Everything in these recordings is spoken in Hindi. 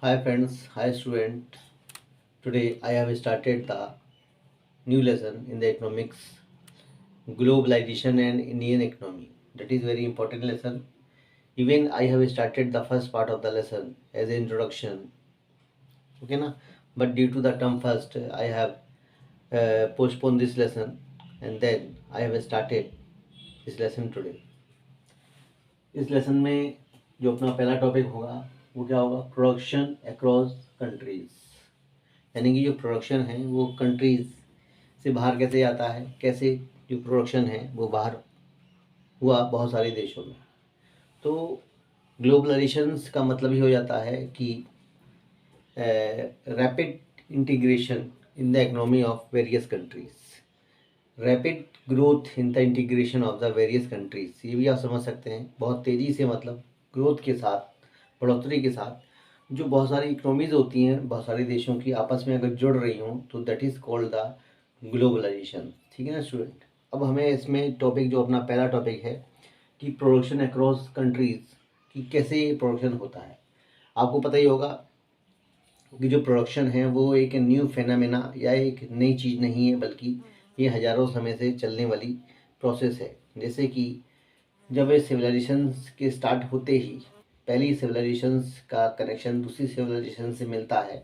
Hi friends, hi student. Today I have started the new lesson in the economics, globalization and Indian economy. That is very important lesson. Even I have started the first part of the lesson as an introduction. Okay na? But due to the term first, I have postponed this lesson and then I have started this lesson today. इस लेसन में जो अपना पहला टॉपिक होगा वो क्या होगा? प्रोडक्शन अक्रॉस कंट्रीज, यानी कि जो प्रोडक्शन है वो कंट्रीज से बाहर कैसे आता है, कैसे जो प्रोडक्शन है वो बाहर हुआ बहुत सारे देशों में। तो ग्लोबलाइजेशंस का मतलब ही हो जाता है कि rapid integration in the economy of various countries, rapid growth in the integration of the various countries. ये भी आप समझ सकते हैं, बहुत तेज़ी से मतलब ग्रोथ के साथ, बढ़ोतरी के साथ जो बहुत सारी इकोनॉमीज़ होती हैं बहुत सारे देशों की आपस में अगर जुड़ रही हों तो that is called the globalisation. ठीक है ना स्टूडेंट? अब हमें इसमें टॉपिक जो अपना पहला टॉपिक है कि प्रोडक्शन अक्रॉस कंट्रीज़ कि कैसे ये प्रोडक्शन होता है। आपको पता ही होगा कि जो प्रोडक्शन है वो एक न्यू फेनामेना या एक नई चीज़ नहीं है, बल्कि ये हज़ारों समय से चलने वाली प्रोसेस है। जैसे कि जब ये सिविलाइजेशंस के स्टार्ट होते ही पहली सिविलाइजेशंस का कनेक्शन दूसरी सिविलाइजेशन से मिलता है,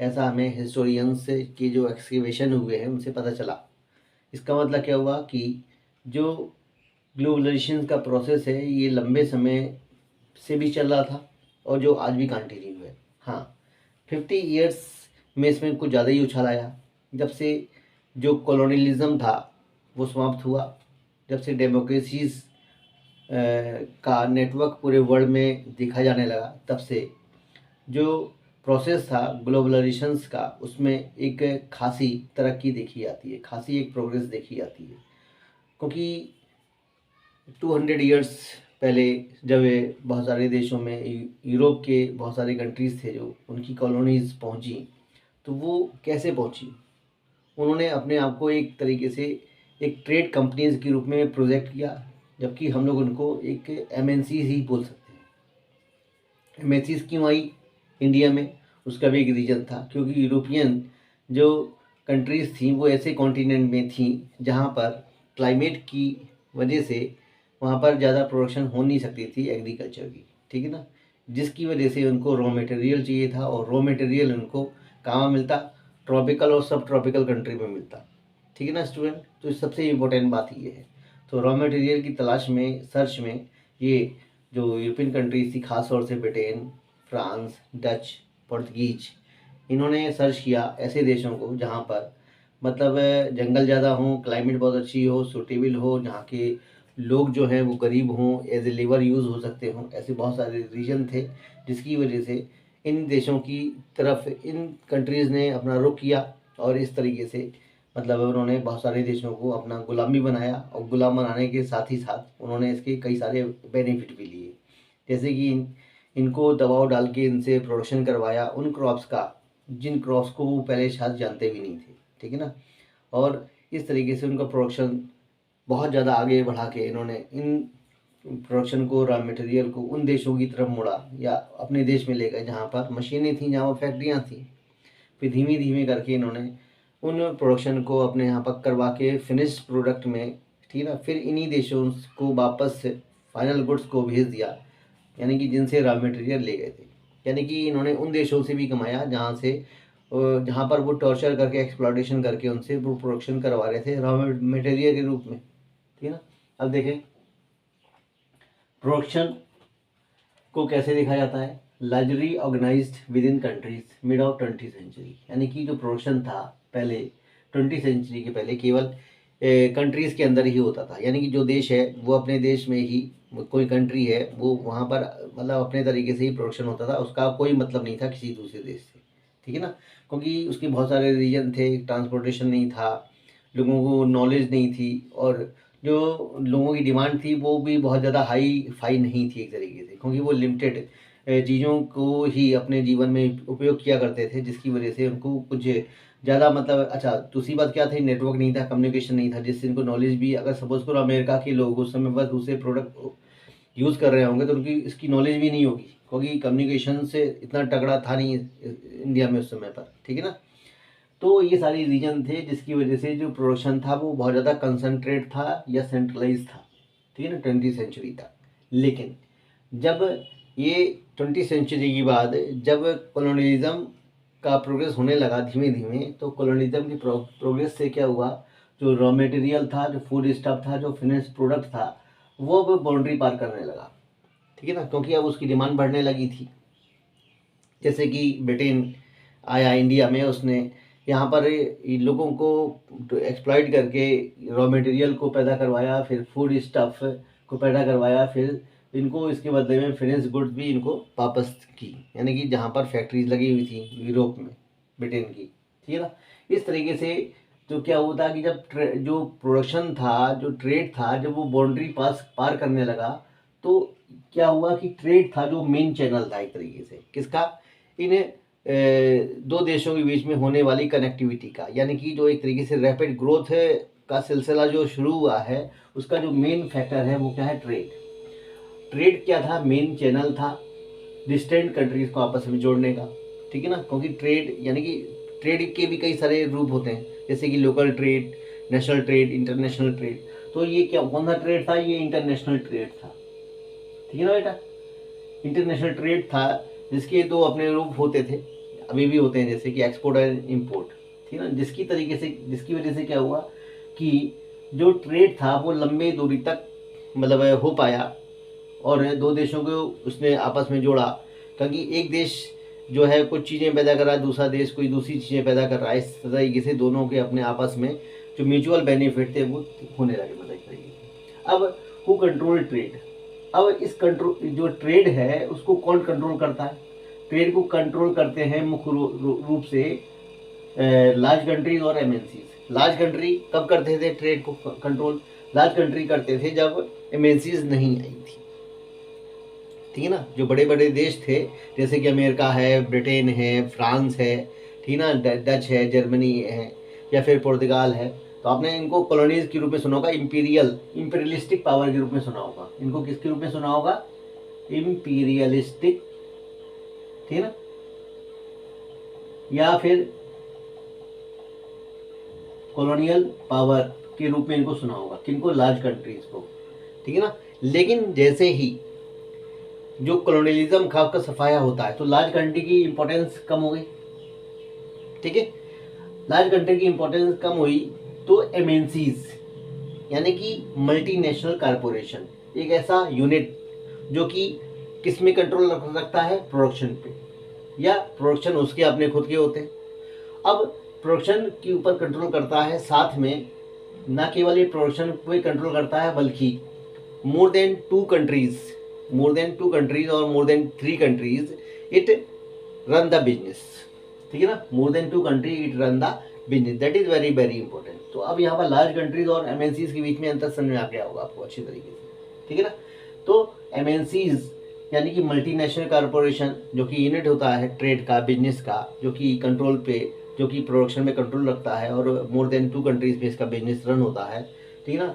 ऐसा हमें हिस्टोरियंस के जो एक्सकेवेशन हुए हैं उनसे पता चला। इसका मतलब क्या हुआ कि जो ग्लोबलाइजेशन का प्रोसेस है ये लंबे समय से भी चल रहा था और जो आज भी कंटिन्यू है। हाँ, 50 ईयर्स में इसमें कुछ ज़्यादा ही उछाल आया जब से जो कॉलोनियलिज्म था वो समाप्त हुआ, जब से डेमोक्रेसीज़ का नेटवर्क पूरे वर्ल्ड में देखा जाने लगा, तब से जो प्रोसेस था ग्लोबलाइजेशंस का उसमें एक खासी तरक्की देखी जाती है, खासी एक प्रोग्रेस देखी जाती है। क्योंकि 200 ईयर्स पहले जब ये बहुत सारे देशों में यूरोप के बहुत सारे कंट्रीज़ थे जो उनकी कॉलोनीज़ पहुंची, तो वो कैसे पहुंची? उन्होंने अपने आप को एक तरीके से एक ट्रेड कंपनीज के रूप में प्रोजेक्ट किया, जबकि हम लोग उनको एक एमएनसीज ही बोल सकते हैं। एमएनसीज क्यों आई इंडिया में? उसका भी एक रीज़न था, क्योंकि यूरोपियन जो कंट्रीज़ थी वो ऐसे कॉन्टिनेंट में थी जहाँ पर क्लाइमेट की वजह से वहाँ पर ज़्यादा प्रोडक्शन हो नहीं सकती थी एग्रीकल्चर की। ठीक है ना? जिसकी वजह से उनको रॉ मटेरियल चाहिए था और रॉ मटेरियल उनको कहाँ मिलता? ट्रॉपिकल और सब ट्रॉपिकल कंट्री में मिलता। ठीक है ना स्टूडेंट? तो सबसे इम्पोर्टेंट बात ये है। तो रॉ मटेरियल की तलाश में, सर्च में ये जो यूरोपियन कंट्रीज थी, खास तौर से ब्रिटेन, फ्रांस, डच, पुर्तगीज, इन्होंने सर्च किया ऐसे देशों को जहाँ पर मतलब जंगल ज़्यादा हों, क्लाइमेट बहुत अच्छी हो, सूटेबल हो, जहाँ के लोग जो हैं वो गरीब हों, एज ए लेबर यूज़ हो सकते हों। ऐसे बहुत सारे रीजन थे जिसकी वजह से इन देशों की तरफ इन कंट्रीज़ ने अपना रुख किया और इस तरीके से मतलब उन्होंने बहुत सारे देशों को अपना गुलामी बनाया और गुलाम बनाने के साथ ही साथ उन्होंने इसके कई सारे बेनिफिट भी लिए। जैसे कि इनको दबाव डाल के इनसे प्रोडक्शन करवाया उन क्रॉप्स का जिन क्रॉप्स को वो पहले शायद जानते भी नहीं थे। ठीक है ना? और इस तरीके से उनका प्रोडक्शन बहुत ज़्यादा आगे बढ़ा के इन्होंने इन प्रोडक्शन को, रॉ मटेरियल को उन देशों की तरफ मोड़ा या अपने देश में ले गए जहाँ पर मशीनें थीं, जहाँ पर फैक्ट्रियाँ थीं। फिर धीमे धीमे करके इन्होंने उन प्रोडक्शन को अपने यहाँ पर करवा के फिनिश प्रोडक्ट में, ठीक है ना, फिर इन्हीं देशों को वापस से फाइनल गुड्स को भेज दिया, यानी कि जिनसे रॉ मटेरियल ले गए थे। यानी कि इन्होंने उन देशों से भी कमाया जहाँ से जहाँ पर वो टॉर्चर करके, एक्सप्लॉयटेशन करके उनसे वो प्रोडक्शन करवा रहे थे रॉ मटेरियल के रूप में। ठीक है ना? अब देखें प्रोडक्शन को कैसे देखा जाता है। Largely organised within countries mid of 20th century, यानी कि जो प्रोडक्शन था पहले 20th सेंचुरी के पहले केवल कंट्रीज़ के अंदर ही होता था। यानी कि जो देश है वो अपने देश में ही, कोई कंट्री है वो वहाँ पर मतलब अपने तरीके से ही प्रोडक्शन होता था, उसका कोई मतलब नहीं था किसी दूसरे देश से। ठीक है ना? क्योंकि उसके बहुत सारे रीजन थे, ट्रांसपोर्टेशन नहीं था, लोगों को नॉलेज नहीं थी और जो लोगों की डिमांड थी वो भी बहुत ज़्यादा हाई फाई नहीं थी एक तरीके से, क्योंकि वो लिमिटेड चीज़ों को ही अपने जीवन में उपयोग किया करते थे, जिसकी वजह से उनको कुछ ज़्यादा मतलब अच्छा दूसरी बात क्या थी, नेटवर्क नहीं था, कम्युनिकेशन नहीं था, जिससे इनको नॉलेज भी, अगर सपोज करो अमेरिका के लोग उस समय बस दूसरे प्रोडक्ट यूज़ कर रहे होंगे तो उनकी इसकी नॉलेज भी नहीं होगी, क्योंकि कम्युनिकेशन से इतना तगड़ा था नहीं इंडिया में उस समय पर, ठीक है ना। तो ये सारी रीजन थे जिसकी वजह से जो प्रोडक्शन था वो बहुत ज़्यादा कंसंट्रेट था या सेंट्रलाइज था, ठीक है ना, 20वीं सेंचुरी तक। लेकिन जब ये 20वीं सेंचुरी के बाद जब कॉलोनियलिज्म का प्रोग्रेस होने लगा धीमे धीमे, तो कॉलोनियलिज्म की प्रोग्रेस से क्या हुआ, जो रॉ मटेरियल था, जो फूड स्टफ था, जो फिनिश प्रोडक्ट था, वो अब बाउंड्री पार करने लगा, ठीक है ना, क्योंकि अब उसकी डिमांड बढ़ने लगी थी। जैसे कि ब्रिटेन आया इंडिया में, उसने यहाँ पर इन लोगों को एक्सप्लॉइट करके रॉ मटेरियल को पैदा करवाया, फिर फूड स्टफ को पैदा करवाया, फिर इनको इसके बदले में फिनिश गुड्स भी इनको वापस की, यानी कि जहाँ पर फैक्ट्रीज लगी हुई थी यूरोप में ब्रिटेन की, ठीक है ना। इस तरीके से तो क्या होता कि जब जो प्रोडक्शन था, जो ट्रेड था, जब वो बाउंड्री पार करने लगा, तो क्या हुआ कि ट्रेड था जो मेन चैनल था एक तरीके से किसका, इन दो देशों के बीच में होने वाली कनेक्टिविटी का, यानी कि जो एक तरीके से रैपिड ग्रोथ का सिलसिला जो शुरू हुआ है, उसका जो मेन फैक्टर है वो क्या है, ट्रेड। ट्रेड क्या था, मेन चैनल था डिस्टेंट कंट्रीज को आपस में जोड़ने का, ठीक है ना, क्योंकि ट्रेड यानी कि ट्रेड के भी कई सारे रूप होते हैं, जैसे कि local trade, national trade, international trade. तो ये क्या कौन सा ट्रेड था, ये इंटरनेशनल ट्रेड था, ठीक है ना बेटा। इंटरनेशनल ट्रेड था जिसके दो अपने रूप होते थे, अभी भी होते हैं, जैसे कि एक्सपोर्ट और इम्पोर्ट, ठीक है ना। जिसकी वजह से क्या हुआ कि जो ट्रेड था वो लंबे दूरी तक मतलब हो पाया, और दो देशों को उसने आपस में जोड़ा, क्योंकि एक देश जो है कुछ चीज़ें पैदा कर रहा है, दूसरा देश कोई दूसरी चीज़ें पैदा कर रहा है, इस तरीके से दोनों के अपने आपस में जो म्यूचुअल बेनिफिट थे वो होने लगे, मतलब इस तरीके से। अब हु कंट्रोल ट्रेड, अब इस कंट्रोल जो ट्रेड है उसको कौन कंट्रोल करता है, ट्रेड को कंट्रोल करते हैं मुख्य रूप से लार्ज कंट्रीज और एमएनसीज। लार्ज कंट्री कब करते थे ट्रेड को कंट्रोल, लार्ज कंट्री करते थे जब एमएनसीज नहीं आई थी, ठीक है ना। जो बड़े बड़े देश थे जैसे कि अमेरिका है, ब्रिटेन है, फ्रांस है, ठीक है ना, डच है, जर्मनी है, या फिर पुर्तगाल है, तो आपने इनको कॉलोनीज के रूप में सुना होगा, इंपीरियलिस्टिक पावर के रूप में सुना होगा। इनको किसके रूप में सुना होगा, इंपीरियलिस्टिक, ठीक है ना, या फिर कॉलोनियल पावर के रूप में इनको सुना होगा, किनको, लार्ज कंट्रीज को, ठीक है ना। लेकिन जैसे ही जो कॉलोनियलिज्म का उसका सफाया होता है तो लार्ज कंट्री की इंपॉर्टेंस कम हो गई, ठीक है। लार्ज कंट्री की इंपॉर्टेंस कम हुई तो एमएनसीज यानी कि मल्टीनेशनल कारपोरेशन, एक ऐसा यूनिट जो कि किस में कंट्रोल रखता है, प्रोडक्शन पे, या प्रोडक्शन उसके अपने खुद के होते हैं। अब प्रोडक्शन के ऊपर कंट्रोल करता है, साथ में ना केवल ये प्रोडक्शन पे कंट्रोल करता है बल्कि मोर देन टू कंट्रीज और more than 3 countries it run the business, ठीक है ना। More than 2 country it run the business, that is very very important. तो अब यहाँ पर लार्ज कंट्रीज और एमएनसीज के बीच में अंतर समझ में आ गया होगा आपको अच्छी तरीके से, ठीक है ना। तो एमएनसीज यानी कि मल्टीनेशनल कारपोरेशन जो कि यूनिट होता है ट्रेड का, बिजनेस का, जो कि कंट्रोल पे, जो कि प्रोडक्शन में कंट्रोल रखता है, और मोर देन 2 कंट्रीज पे इसका बिजनेस रन होता है, ठीक है ना।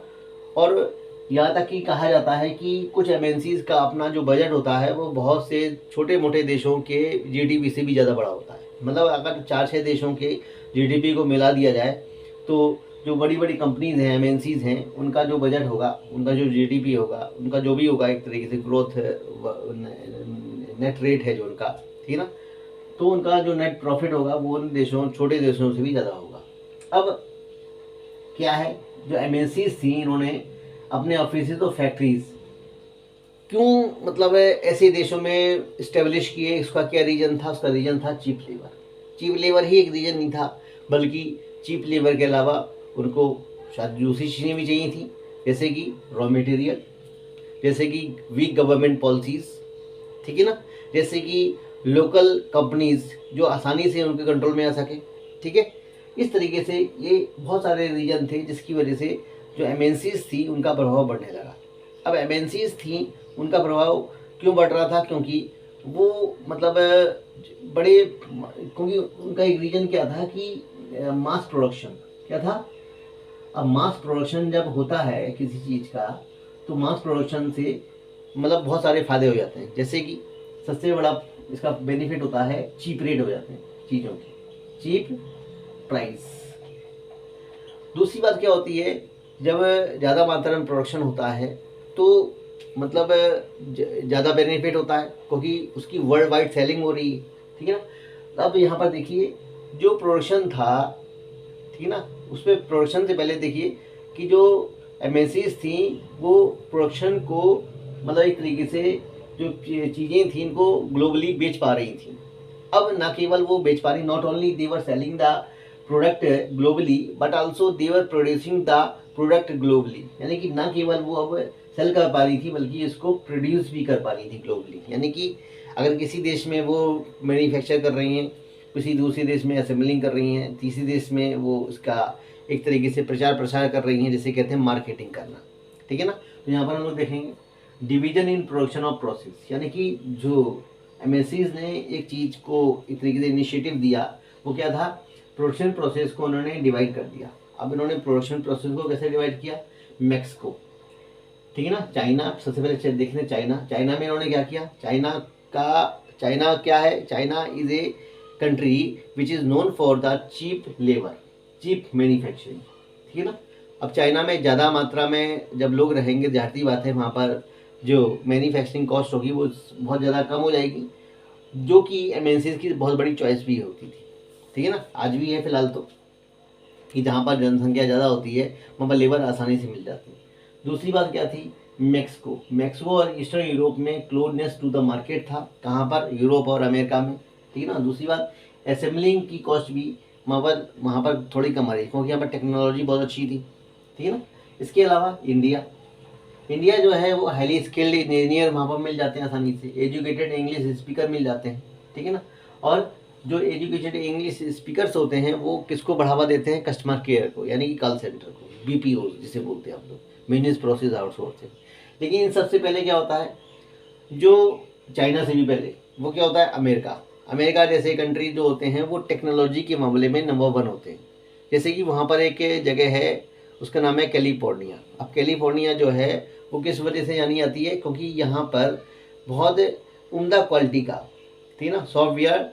और यहाँ तक कि कहा जाता है कि कुछ एमएनसीज का अपना जो बजट होता है वो बहुत से छोटे मोटे देशों के जीडीपी से भी ज़्यादा बड़ा होता है। मतलब अगर 4-6 देशों के जीडीपी को मिला दिया जाए तो जो बड़ी बड़ी कंपनीज हैं, एमएनसीज हैं, उनका जो बजट होगा, उनका जो जीडीपी होगा, उनका जो भी होगा, एक तरीके से ग्रोथ नेट रेट है जो उनका, ठीक है ना, तो उनका जो नेट प्रॉफिट होगा वो उन देशों, छोटे देशों से भी ज़्यादा होगा। अब क्या है, जो एमएनसीज थी इन्होंने अपने ऑफिस और फैक्ट्रीज क्यों मतलब ऐसे देशों में इस्टेब्लिश किए, उसका क्या रीज़न था, उसका रीज़न था चीप लेबर। चीप लेबर ही एक रीज़न नहीं था, बल्कि चीप लेबर के अलावा उनको शायद दूसरी चीज़ें भी चाहिए थी, जैसे कि रॉ मटेरियल, जैसे कि वीक गवर्नमेंट पॉलिसीज़, ठीक है ना, जैसे कि लोकल कंपनीज जो आसानी से उनके कंट्रोल में आ सके, ठीक है। इस तरीके से ये बहुत सारे रीज़न थे जिसकी वजह से जो एमएनसीज थी उनका प्रभाव बढ़ने लगा। अब एमएनसीज थी उनका प्रभाव क्यों बढ़ रहा था, क्योंकि वो मतलब बड़े, क्योंकि उनका एक रीज़न क्या था कि मास प्रोडक्शन क्या था। अब मास प्रोडक्शन जब होता है किसी चीज़ का, तो मास प्रोडक्शन से मतलब बहुत सारे फ़ायदे हो जाते हैं। जैसे कि सबसे बड़ा इसका बेनिफिट होता है चीप रेट हो जाते हैं चीज़ों के, चीप प्राइस। दूसरी बात क्या होती है, जब ज़्यादा मात्रा में प्रोडक्शन होता है तो मतलब ज़्यादा बेनिफिट होता है क्योंकि उसकी वर्ल्ड वाइड सेलिंग हो रही है, ठीक है ना। अब यहाँ पर देखिए जो प्रोडक्शन था, ठीक है ना, उसमें प्रोडक्शन से पहले देखिए कि जो एमएनसीज थी वो प्रोडक्शन को मतलब एक तरीके से जो चीज़ें थी इनको ग्लोबली बेच पा रही थी। अब ना केवल वो बेच पा रही, not only they were selling the product globally but also they were producing the product globally, यानी कि ना केवल वो अब सेल कर पा रही थी बल्कि इसको प्रोड्यूस भी कर पा रही थी ग्लोबली। यानी कि अगर किसी देश में वो मैन्युफैक्चर कर रही हैं, किसी दूसरे देश में असेंबलिंग कर रही हैं, तीसरे देश में वो उसका एक तरीके से प्रचार प्रसार कर रही हैं, जिसे कहते हैं मार्केटिंग करना, ठीक है ना। तो यहाँ पर हम लोग देखेंगे division in production of process, यानी कि जो एमएनसीज ने एक चीज़ को एक तरीके से इनिशिएटिव दिया, वो क्या था, प्रोडक्शन प्रोसेस को उन्होंने डिवाइड कर दिया। अब इन्होंने प्रोडक्शन प्रोसेस को कैसे डिवाइड किया, मैक्सिको, ठीक है ना, चाइना, सबसे पहले देखने चाइना में इन्होंने क्या किया, चाइना क्या है, China is a country which is known for the cheap labour, cheap manufacturing, ठीक है ना। अब चाइना में ज़्यादा मात्रा में जब लोग रहेंगे, जाहिर बात है वहाँ पर जो मैन्युफैक्चरिंग कॉस्ट होगी वो बहुत ज़्यादा कम हो जाएगी, जो कि एमएनसीज की बहुत बड़ी चॉइस भी होती थी, ठीक है ना, आज भी है फिलहाल तो, कि जहाँ पर जनसंख्या ज़्यादा होती है वहाँ पर लेबर आसानी से मिल जाती है। दूसरी बात क्या थी, मैक्सिको और ईस्टर्न यूरोप में क्लोजनेस टू द मार्केट था, कहाँ पर, यूरोप और अमेरिका में, ठीक है ना। दूसरी बात असेंबलिंग की कॉस्ट भी वहाँ पर थोड़ी कम आ रही क्योंकि यहाँ पर टेक्नोलॉजी बहुत अच्छी थी, ठीक है ना। इसके अलावा इंडिया जो है वो हाईली स्किल्ड इंजीनियर वहाँ पर मिल जाते हैं आसानी से, एजुकेटेड इंग्लिश स्पीकर मिल जाते हैं, ठीक है ना। और जो एजुकेटेड इंग्लिश स्पीकर्स होते हैं वो किसको बढ़ावा देते हैं, कस्टमर केयर को, यानी कि कॉल सेंटर को, बीपीओ जिसे बोलते हैं हम लोग, बिजनेस प्रोसेस आउटसोर्सिंग। लेकिन इन सबसे पहले क्या होता है, जो चाइना से भी पहले वो क्या होता है, अमेरिका जैसे कंट्री जो होते हैं वो टेक्नोलॉजी के मामले में नंबर 1 होते हैं। जैसे कि वहाँ पर एक जगह है उसका नाम है कैलिफोर्निया। अब कैलिफोर्निया जो है वो किस वजह से जानी जाती है, क्योंकि यहाँ पर बहुत उम्दा क्वालिटी का, ठीक है ना, सॉफ्टवेयर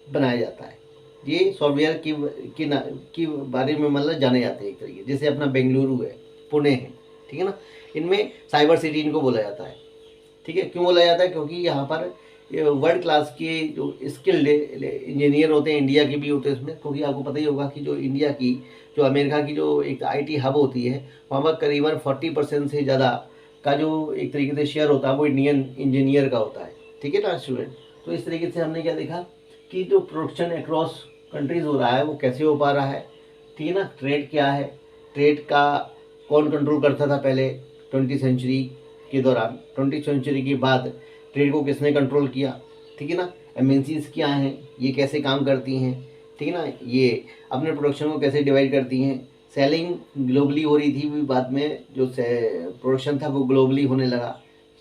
बनाया जाता है। ये सॉफ्टवेयर की बारे में मतलब जाने जाते हैं एक तरीके, जैसे अपना बेंगलुरु है, पुणे है, ठीक है ना, इनमें साइबर सिटी इनको बोला जाता है, ठीक है। क्यों बोला जाता है, क्योंकि यहाँ पर वर्ल्ड क्लास के जो स्किल्ड इंजीनियर होते हैं, इंडिया के भी होते हैं इसमें, क्योंकि आपको पता ही होगा कि जो इंडिया की, जो अमेरिका की जो एक आईटी हब होती है, वहाँ पर करीबन 40% से ज़्यादा का जो एक तरीके से शेयर होता है वो इंडियन इंजीनियर का होता है, ठीक है ना स्टूडेंट। तो इस तरीके से हमने क्या देखा कि जो प्रोडक्शन अक्रॉस कंट्रीज़ हो रहा है वो कैसे हो पा रहा है, ठीक है ना। ट्रेड क्या है, ट्रेड का कौन कंट्रोल करता था पहले 20वीं सेंचुरी के दौरान, 20वीं सेंचुरी के बाद ट्रेड को किसने कंट्रोल किया, ठीक है ना। एमएनसीज क्या हैं, ये कैसे काम करती हैं, ठीक है ना, ये अपने प्रोडक्शन को कैसे डिवाइड करती हैं, सेलिंग ग्लोबली हो रही थी भी, बाद में जो प्रोडक्शन था वो ग्लोबली होने लगा,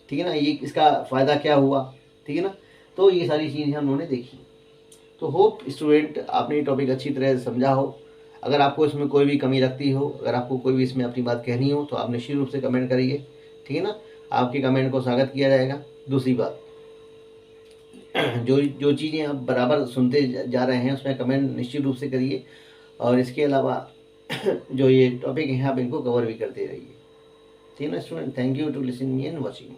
ठीक है ना, ये इसका फ़ायदा क्या हुआ, ठीक है ना। तो ये सारी चीज़ें हम लोगों ने देखी। तो होप स्टूडेंट आपने ये टॉपिक अच्छी तरह से समझा हो। अगर आपको इसमें कोई भी कमी लगती हो, अगर आपको कोई भी इसमें अपनी बात कहनी हो तो आप निश्चित रूप से कमेंट करिए, ठीक है ना, आपके कमेंट को स्वागत किया जाएगा। दूसरी बात, जो जो चीज़ें आप बराबर सुनते जा रहे हैं उसमें कमेंट निश्चित रूप से करिए, और इसके अलावा जो ये टॉपिक हैं आप इनको कवर भी करते रहिए, ठीक है ना student. Thank you to listening me and watching.